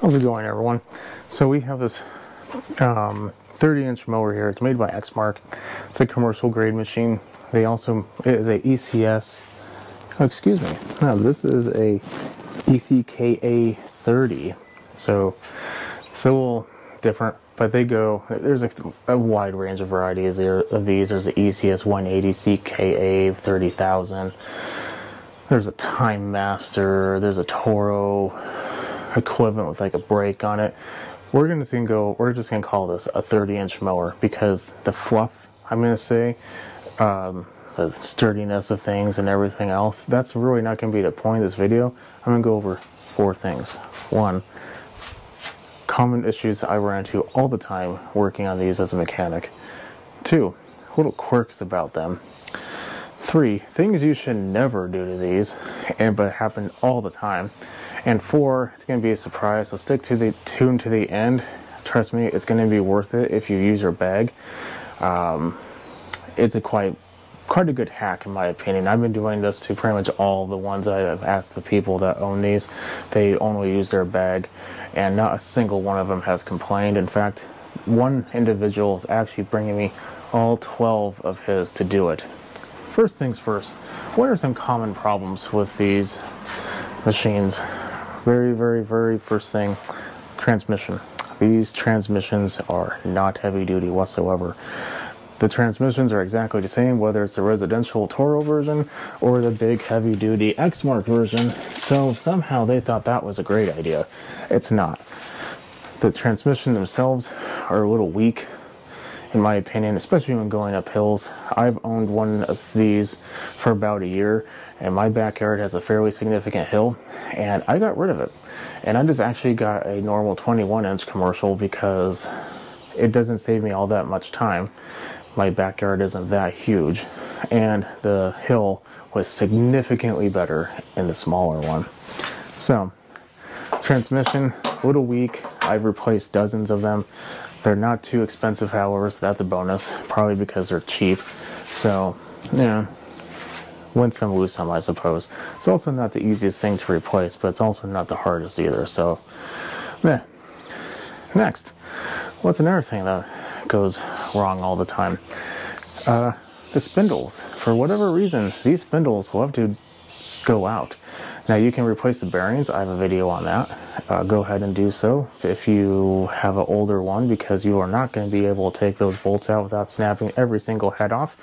How's it going, everyone? So we have this 30-inch mower here. It's made by Exmark. It's a commercial grade machine. It is a ECS. Oh, excuse me. No, this is a ECKA 30. So it's a little different, but there's a wide range of varieties of these. There's the ECS 180 CKA 30,000. There's a Time Master. There's a Toro equivalent with like a brake on it. We're just gonna call this a 30-inch mower because the fluff, I'm gonna say, the sturdiness of things and everything else, that's really not gonna be the point of this video. I'm gonna go over 4 things. 1, common issues I run into all the time working on these as a mechanic. 2, little quirks about them. 3, things you should never do to these, but happen all the time. And 4, it's going to be a surprise, so stick to the tune to the end. Trust me, it's going to be worth it if you use your bag. It's a quite a good hack in my opinion. I've been doing this to pretty much all the ones I have asked the people that own these. They only use their bag, and not a single one of them has complained. In fact, one individual is actually bringing me all 12 of his to do it. First things first, what are some common problems with these machines? Very first thing, transmission. These transmissions are not heavy duty whatsoever. The transmissions are exactly the same whether it's a residential Toro version or the big heavy duty Exmark version, so somehow they thought that was a great idea. It's not. The transmission themselves are a little weak in my opinion, especially when going up hills. I've owned one of these for about a year, and my backyard has a fairly significant hill, and I got rid of it. And I just actually got a normal 21-inch commercial because it doesn't save me all that much time. My backyard isn't that huge, and the hill was significantly better in the smaller one. So, transmission, a little weak. I've replaced dozens of them. They're not too expensive, however, so that's a bonus, probably because they're cheap. So, yeah, win some, lose some, I suppose. It's also not the easiest thing to replace, but it's also not the hardest either, so, meh. Next, what's another thing that goes wrong all the time? The spindles. For whatever reason, these spindles love to go out. Now you can replace the bearings. I have a video on that. Go ahead and do so if you have an older one, because you are not going to be able to take those bolts out without snapping every single head off.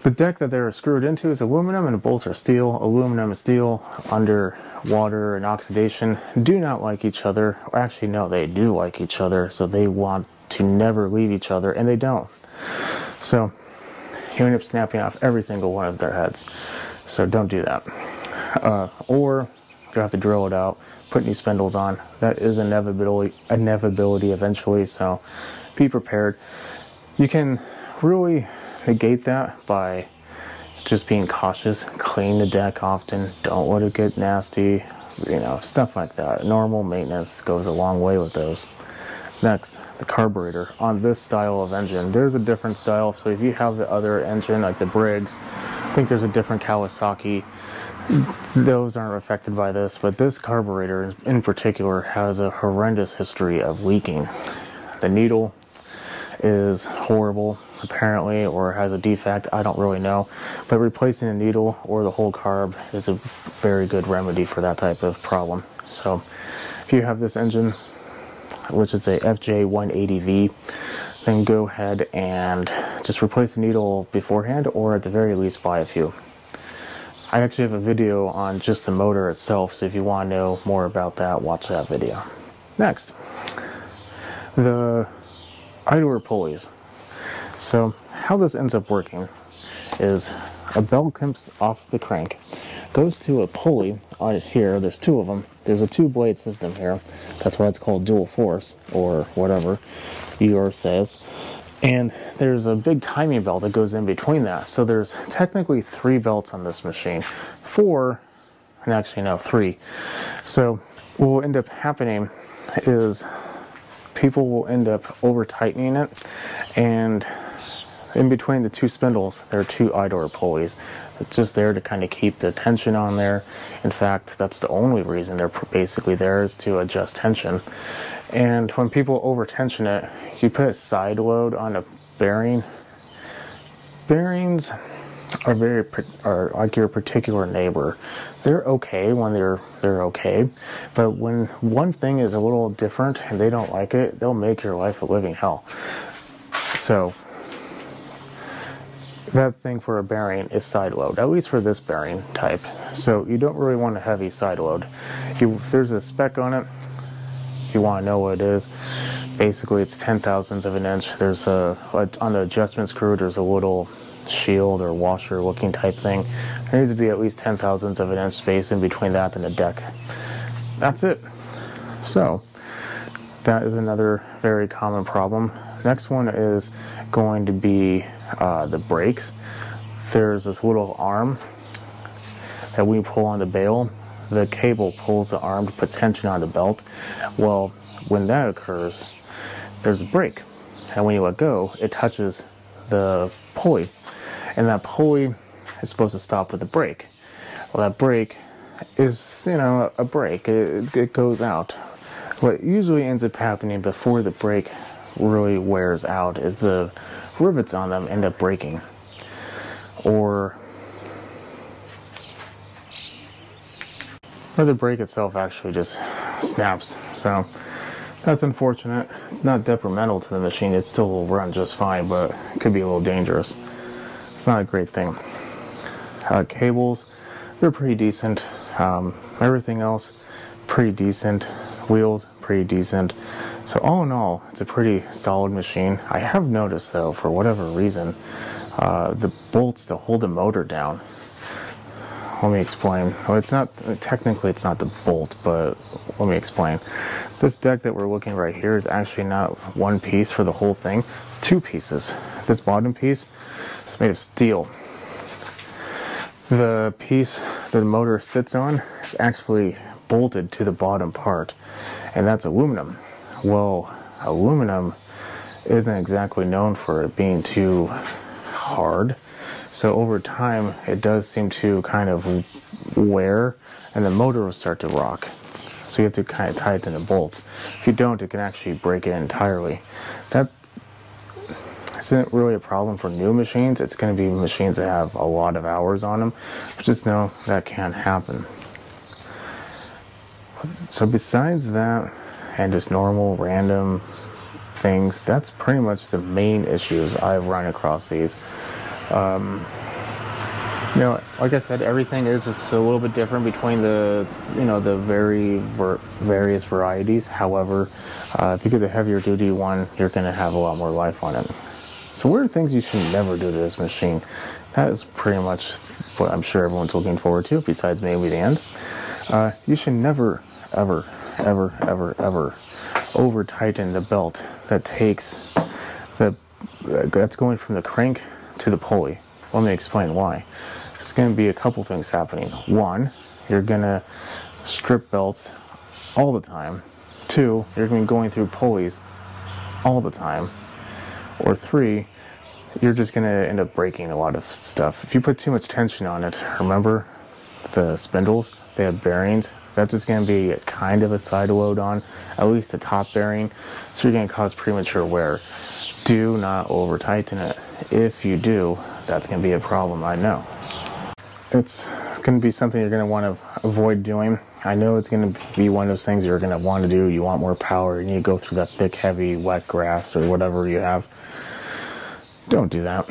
The deck that they're screwed into is aluminum and the bolts are steel. Aluminum and steel under water and oxidation do not like each other. Actually, no, they do like each other, so they want to never leave each other, and they don't. So you end up snapping off every single one of their heads. So don't do that. Or you'll have to drill it out, put new spindles on. That is inevitability eventually, so be prepared. You can really negate that by just being cautious. Clean the deck often, don't let it get nasty, stuff like that. Normal maintenance goes a long way with those. Next, the carburetor. On this style of engine, there's a different style, so if you have the other engine like the Briggs, I think there's a different Kawasaki, those aren't affected by this, but this carburetor in particular has a horrendous history of leaking. The needle is horrible apparently, or has a defect, I don't really know, but replacing a needle or the whole carb is a very good remedy for that type of problem. So if you have this engine, which is a FJ180V, then go ahead and just replace the needle beforehand, or at the very least buy a few. I actually have a video on just the motor itself, so if you want to know more about that, watch that video. Next, the idler pulleys. So how this ends up working is a belt comes off the crank, goes to a pulley on here. There's 2 of them. There's a 2-blade system here. That's why it's called dual force, or whatever yours says. And there's a big timing belt that goes in between that. So there's technically 3 belts on this machine. 4, and actually no, 3. So what will end up happening is people will end up over tightening it, and in between the two spindles, there are two idler pulleys. It's just there to kind of keep the tension on there. In fact, that's the only reason they're basically there, is to adjust tension. And when people over tension it, you put a side load on a bearing. Bearings are like your particular neighbor. They're okay when they're okay, but when one thing is a little different and they don't like it, they'll make your life a living hell. So that thing for a bearing is side load, at least for this bearing type. So you don't really want a heavy side load. If there's a spec on it, if you want to know what it is, basically it's 0.010 of an inch. There's on the adjustment screw, there's a little shield or washer looking type thing. There needs to be at least 0.010 of an inch space in between that and the deck. That's it. So that is another very common problem. Next one is going to be the brakes. There's this little arm that we pull on the bail. The cable pulls the arm to put tension on the belt. Well, when that occurs, there's a brake, and when you let go, it touches the pulley, and that pulley is supposed to stop with the brake. Well, that brake is, a brake. It goes out. What usually ends up happening before the brake really wears out is the rivets on them end up breaking, or the brake itself actually just snaps. So that's unfortunate. It's not detrimental to the machine. It still will run just fine, but it could be a little dangerous. It's not a great thing. Cables, they're pretty decent. Everything else, pretty decent. Wheels, pretty decent. So all in all, it's a pretty solid machine. I have noticed though, for whatever reason, the bolts to hold the motor down. Let me explain. Well, it's not the bolt, but let me explain. This deck that we're looking right here is actually not one piece for the whole thing. It's two pieces. This bottom piece is made of steel. The piece that the motor sits on is actually bolted to the bottom part, and that's aluminum. Well, aluminum isn't exactly known for it being too hard. So over time, it does seem to kind of wear, and the motor will start to rock. So you have to kind of tighten the bolts. If you don't, it can actually break it entirely. That isn't really a problem for new machines. It's going to be machines that have a lot of hours on them. But just know that can happen. So besides that, and just normal random things, that's pretty much the main issues I've run across these. Like I said, everything is just a little bit different between the various varieties. However, if you get the heavier duty one, you're going to have a lot more life on it. So what are things you should never do to this machine? That is pretty much what I'm sure everyone's looking forward to, besides maybe the end. You should never, ever, ever, ever, ever over tighten the belt that takes that's going from the crank to the pulley. Let me explain why. There's going to be a couple things happening. One, you're going to strip belts all the time. Two, you're going to be going through pulleys all the time. Or three, you're just going to end up breaking a lot of stuff. If you put too much tension on it, remember the spindles, they have bearings. That's just going to be kind of a side load on, at least the top bearing. So you're going to cause premature wear. Do not over tighten it. If you do, that's going to be a problem, I know. It's going to be something you're going to want to avoid doing. I know it's going to be one of those things you're going to want to do. You want more power, you need to go through that thick, heavy, wet grass or whatever you have. Don't do that.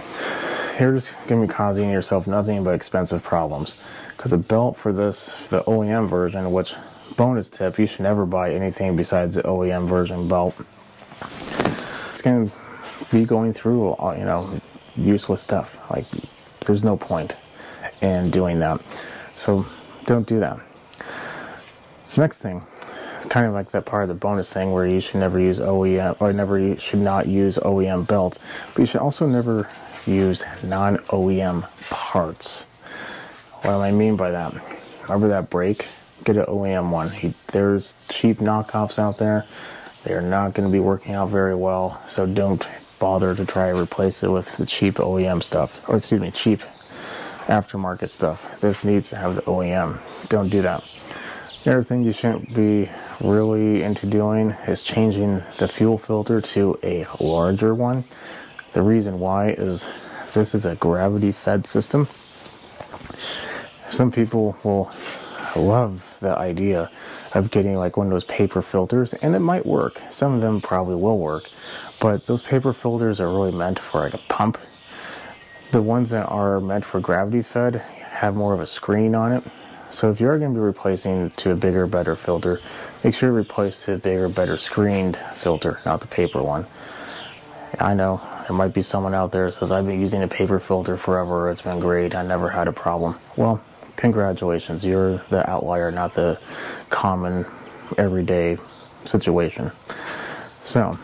You're just going to be causing yourself nothing but expensive problems. Because a belt for this, the OEM version, which, bonus tip, you should never buy anything besides the OEM version belt. It's going to be going through, useless stuff. Like, there's no point in doing that. So don't do that. Next thing, it's kind of like that part of the bonus thing where you should never use OEM, or you should not use OEM belts, but you should also never use non-OEM parts. What do I mean by that? Remember that brake? Get an OEM one. There's cheap knockoffs out there. They're not going to be working out very well, so don't bother to try to replace it with the cheap OEM stuff, or excuse me, cheap aftermarket stuff. This needs to have the OEM. Don't do that. The other thing you shouldn't be really into doing is changing the fuel filter to a larger one. The reason why is this is a gravity fed system. Some people will love the idea of getting like one of those paper filters, and it might work. Some of them probably will work, but those paper filters are really meant for like a pump. The ones that are meant for gravity fed have more of a screen on it. So if you're going to be replacing to a bigger, better filter, make sure you replace to a bigger, better screened filter, not the paper one. I know there might be someone out there that says, I've been using a paper filter forever, it's been great, I never had a problem. Well, congratulations, you're the outlier, not the common, everyday situation. So,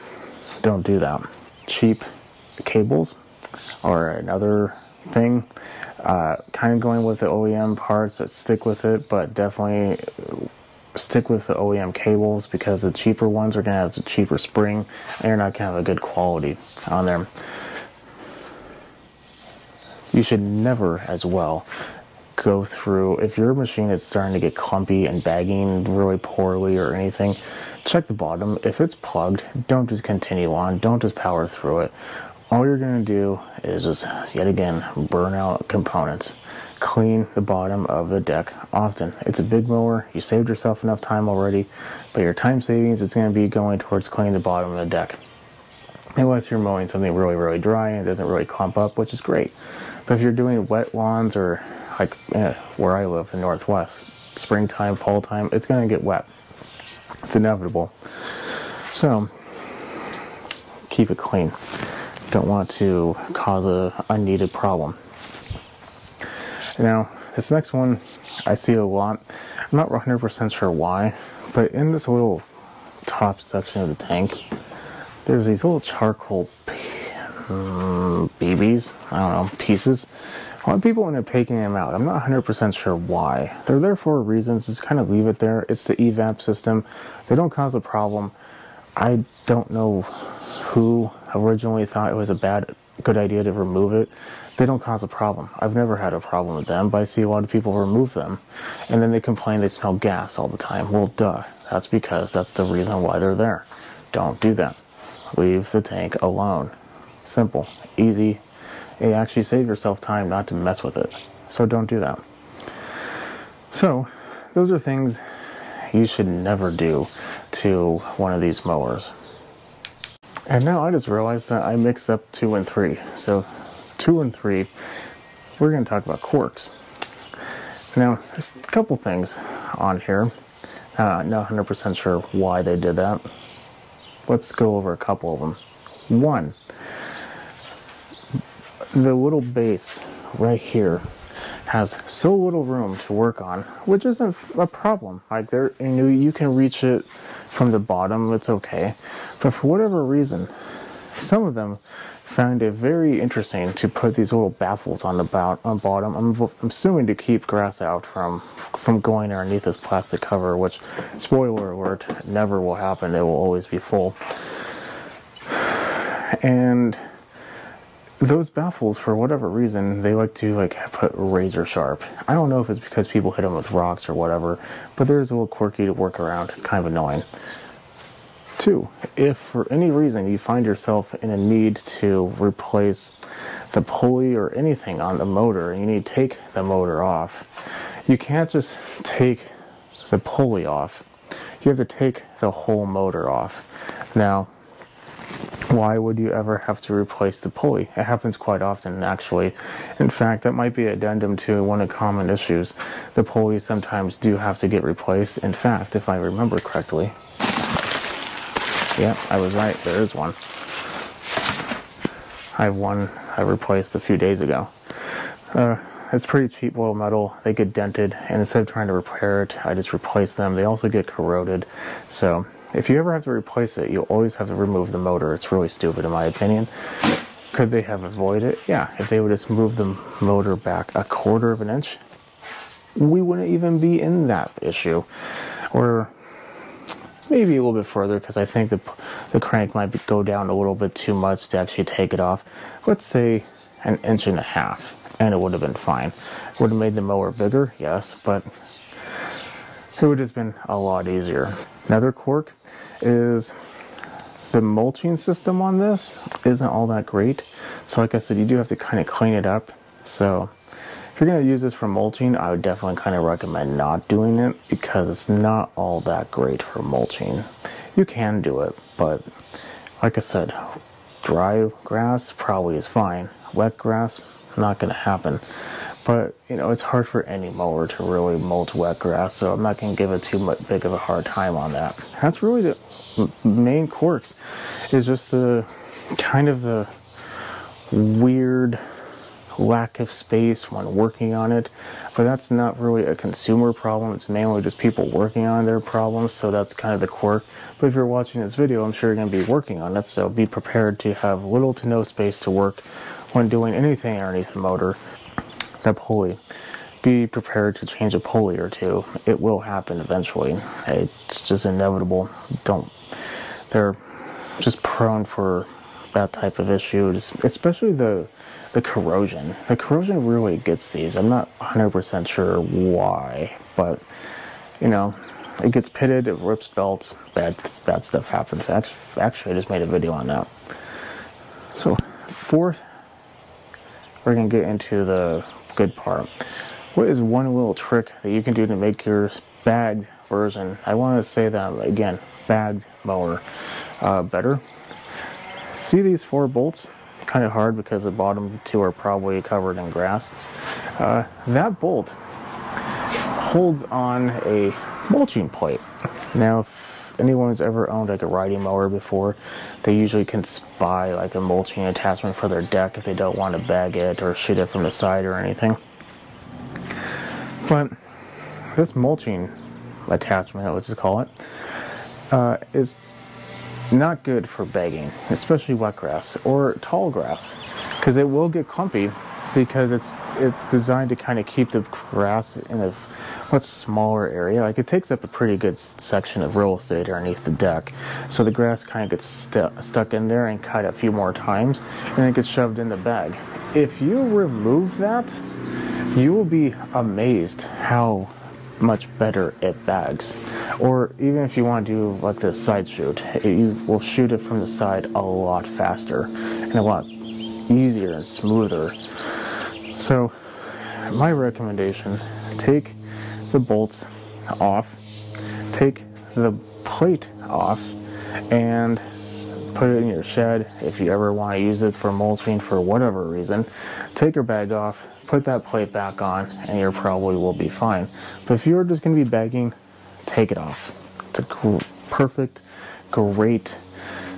don't do that. Cheap cables are another thing. Kind of going with the OEM parts, stick with it, but definitely stick with the OEM cables, because the cheaper ones are going to have the cheaper spring and you're not going to have a good quality on them. You should never as well go through, if your machine is starting to get clumpy and bagging really poorly or anything, check the bottom. If it's plugged, don't just continue on, don't just power through it. All you're going to do is just, yet again, burn out components. Clean the bottom of the deck often. It's a big mower. You saved yourself enough time already, but your time savings is going to be going towards cleaning the bottom of the deck. Unless you're mowing something really, really dry and it doesn't really clump up, which is great. But if you're doing wet lawns, or like where I live in Northwest, springtime, fall time, it's going to get wet. It's inevitable. So, keep it clean. Don't want to cause a unneeded problem. Now, this next one I see a lot. I'm not 100% sure why, but in this little top section of the tank, there's these little charcoal BBs, I don't know, pieces. A lot of people end up taking them out. I'm not 100% sure why. They're there for a reason, so just kind of leave it there. It's the evap system. They don't cause a problem. I don't know who originally thought it was a good idea to remove it. They don't cause a problem. I've never had a problem with them, but I see a lot of people remove them, and then they complain they smell gas all the time. Well, duh. That's because that's the reason why they're there. Don't do that. Leave the tank alone. Simple. Easy. You actually save yourself time not to mess with it. So don't do that. So, those are things you should never do to one of these mowers. And now I just realized that I mixed up 2 and 3. So 2 and 3, we're going to talk about corks. Now, there's a couple things on here. Not 100% sure why they did that. Let's go over a couple of them. One, the little base right here has so little room to work on, which isn't a problem. Like you can reach it from the bottom, it's okay. But for whatever reason, some of them found it very interesting to put these little baffles on the bottom. I'm assuming to keep grass out from going underneath this plastic cover, which, spoiler alert, never will happen. It will always be full. And those baffles, for whatever reason, they like to put razor sharp. I don't know if it's because people hit them with rocks or whatever, but there's a little quirky to work around. It's kind of annoying. 2, if for any reason you find yourself in a need to replace the pulley or anything on the motor, and you need to take the motor off, you can't just take the pulley off. You have to take the whole motor off. Now, why would you ever have to replace the pulley? It happens quite often, actually. In fact, that might be an addendum to one of the common issues. The pulleys sometimes do have to get replaced. In fact, if I remember correctly, yeah, I was right. There is one. I have one I replaced a few days ago. It's pretty cheap little metal. They get dented, and instead of trying to repair it, I just replace them. They also get corroded. So if you ever have to replace it, you'll always have to remove the motor. It's really stupid in my opinion. Could they have avoided it? Yeah, if they would just move the motor back 1/4 of an inch, we wouldn't even be in that issue. Or maybe a little bit further, because I think the crank might go down a little bit too much to actually take it off. Let's say 1.5 inches, and it would have been fine. It would have made the mower bigger, yes, but it would have been a lot easier. Another quirk is the mulching system on this isn't all that great. So like I said, you do have to kind of clean it up. So if you're going to use this for mulching, I would definitely kind of recommend not doing it, because it's not all that great for mulching. You can do it, but like I said, dry grass probably is fine. Wet grass, not going to happen. But, you know, it's hard for any mower to really mulch wet grass, so I'm not going to give it too much big of a hard time on that. That's really the main quirks, is just the kind of the weird lack of space when working on it. But that's not really a consumer problem, it's mainly just people working on their problems, so that's kind of the quirk. But if you're watching this video, I'm sure you're going to be working on it, so be prepared to have little to no space to work when doing anything underneath the motor. That pulley, be prepared to change a pulley or two. It will happen eventually. It's just inevitable. They're just prone for that type of issue, especially the corrosion. The corrosion really gets these. I'm not 100% sure why, but you know, it gets pitted, it rips belts, bad stuff happens. Actually, I just made a video on that. So fourth, we're gonna get into the good part. What is one little trick that you can do to make your bagged version, I want to say that again, bagged mower, better? See these 4 bolts? Kind of hard because the bottom 2 are probably covered in grass. That bolt holds on a mulching plate. Now, if anyone's ever owned like a riding mower before, they usually can buy like a mulching attachment for their deck if they don't want to bag it or shoot it from the side or anything. But this mulching attachment, let's just call it, is not good for bagging, especially wet grass or tall grass, because it will get clumpy, because it's designed to kind of keep the grass in a much smaller area. Like, it takes up a pretty good section of real estate underneath the deck, so the grass kind of gets stuck in there and cut a few more times, and it gets shoved in the bag. If you remove that, you will be amazed how much better it bags. Or even if you want to do like the side shoot, you will shoot it from the side a lot faster and a lot easier and smoother. So my recommendation, take the bolts off, take the plate off, and put it in your shed. If you ever want to use it for mulching for whatever reason, take your bag off, put that plate back on, and you probably will be fine. But if you're just going to be bagging, take it off. It's a perfect, great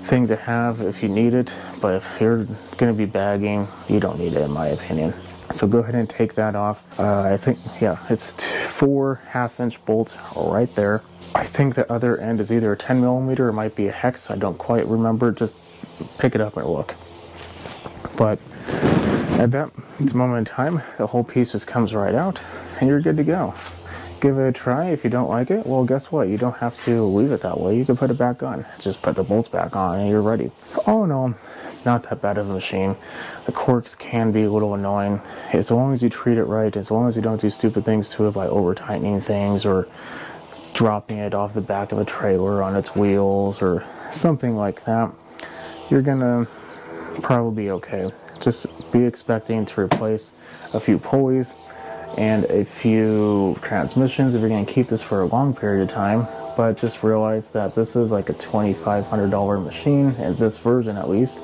thing to have if you need it, but if you're going to be bagging, you don't need it, in my opinion. So go ahead and take that off. I think, yeah, it's 4 1/2-inch bolts right there. I think the other end is either a 10mm or it might be a hex. I don't quite remember. Just pick it up and look. But at that moment in time, the whole piece just comes right out and you're good to go. Give it a try. If you don't like it, well, guess what? You don't have to leave it that way. You can put it back on. Just put the bolts back on and you're ready. All in all, it's not that bad of a machine. The quirks can be a little annoying. As long as you treat it right, as long as you don't do stupid things to it by over-tightening things or dropping it off the back of a trailer on its wheels or something like that, you're gonna probably be okay. Just be expecting to replace a few pulleys and a few transmissions if you're going to keep this for a long period of time, but just realize that this is like a $2,500 machine, in this version at least,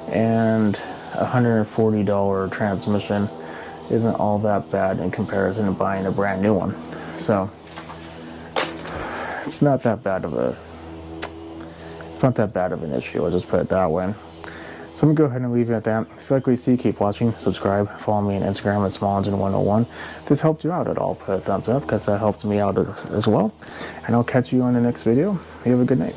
and a $140 transmission isn't all that bad in comparison to buying a brand new one. So it's not that bad of an issue, I'll just put it that way. So I'm going to go ahead and leave it at that. If you like what you see, keep watching, subscribe, follow me on Instagram at SmallEngine101. If this helped you out at all, put a thumbs up, because that helped me out as well. And I'll catch you on the next video. You have a good night.